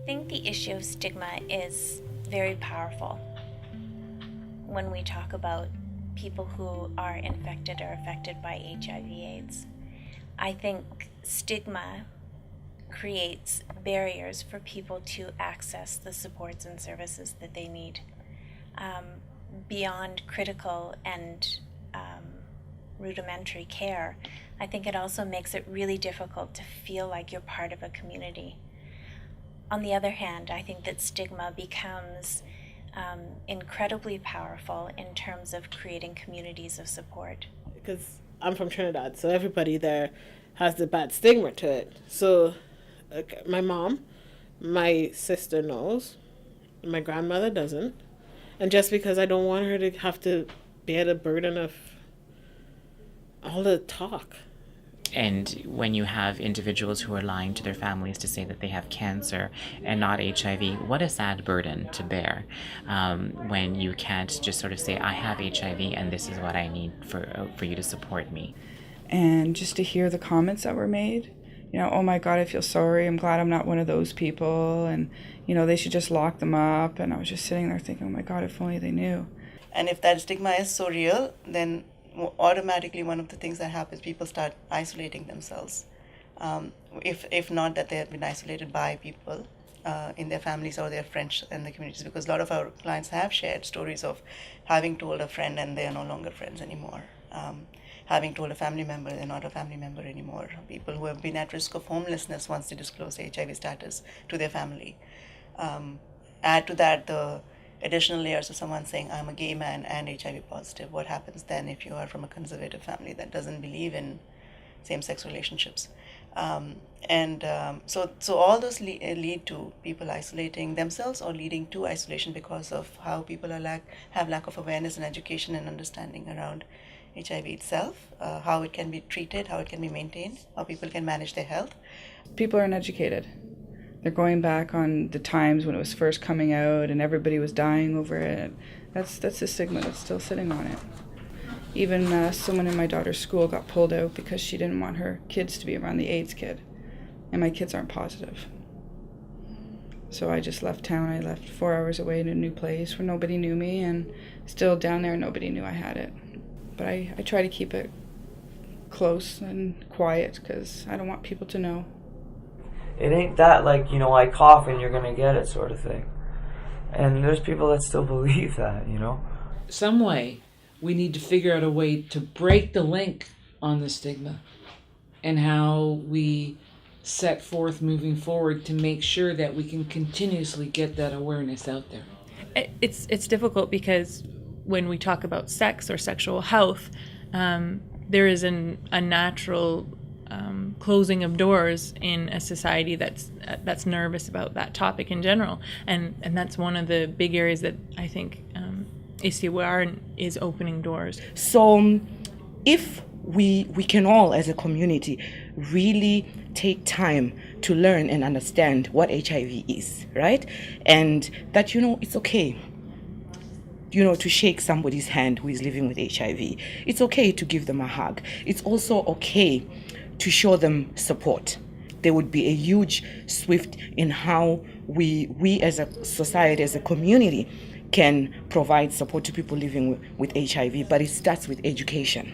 think the issue of stigma is very powerful when we talk about people who are infected or affected by HIV/AIDS. I think stigma creates barriers for people to access the supports and services that they need. Beyond critical and rudimentary care, I think it also makes it really difficult to feel like you're part of a community. On the other hand, I think that stigma becomes incredibly powerful in terms of creating communities of support. Because I'm from Trinidad, so everybody there has the bad stigma to it. So my mom, my sister knows, my grandmother doesn't. And just because I don't want her to have to bear the burden of all the talk. And when you have individuals who are lying to their families to say that they have cancer and not HIV, what a sad burden to bear when you can't just sort of say, I have HIV and this is what I need for you to support me. And just to hear the comments that were made, oh my God, I feel sorry. I'm glad I'm not one of those people. And, they should just lock them up. And I was just sitting there thinking, oh my God, if only they knew. And if that stigma is so real, then automatically one of the things that happens, people start isolating themselves. If not that they have been isolated by people in their families or their friends and the communities, because a lot of our clients have shared stories of having told a friend and they are no longer friends anymore. Having told a family member they're not a family member anymore. People who have been at risk of homelessness once they disclose HIV status to their family. Add to that the additional layers of someone saying, I'm a gay man and HIV positive. What happens then if you are from a conservative family that doesn't believe in same-sex relationships? So all those lead to people isolating themselves or leading to isolation because of how people have lack of awareness and education and understanding around HIV itself, how it can be treated, how it can be maintained, how people can manage their health. People are uneducated. They're going back on the times when it was first coming out and everybody was dying over it. That's the stigma that's still sitting on it. Even someone in my daughter's school got pulled out because she didn't want her kids to be around the AIDS kid. And my kids aren't positive. So I just left town. I left 4 hours away in a new place where nobody knew me, and still down there nobody knew I had it. But I try to keep it close and quiet because I don't want people to know. It ain't that like, I cough and you're going to get it sort of thing. And there's people that still believe that, Some way we need to figure out a way to break the link on the stigma and how we set forth moving forward to make sure that we can continuously get that awareness out there. It's difficult because when we talk about sex or sexual health, there is a natural closing of doors in a society that's nervous about that topic in general, and that's one of the big areas that I think ACYR is opening doors. So if we can all as a community really take time to learn and understand what HIV is, right? And that, it's okay, to shake somebody's hand who is living with HIV. It's okay to give them a hug. It's also okay to show them support. There would be a huge shift in how we as a society, as a community, can provide support to people living with HIV, but it starts with education.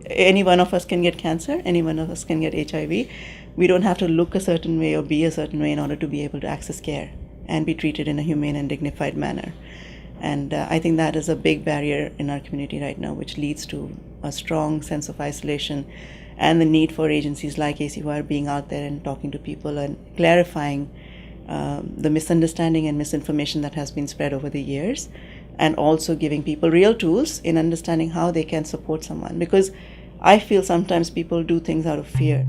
Any one of us can get cancer, any one of us can get HIV. We don't have to look a certain way or be a certain way in order to be able to access care and be treated in a humane and dignified manner. And I think that is a big barrier in our community right now, which leads to a strong sense of isolation and the need for agencies like ACYR being out there and talking to people and clarifying the misunderstanding and misinformation that has been spread over the years, and also giving people real tools in understanding how they can support someone. Because I feel sometimes people do things out of fear.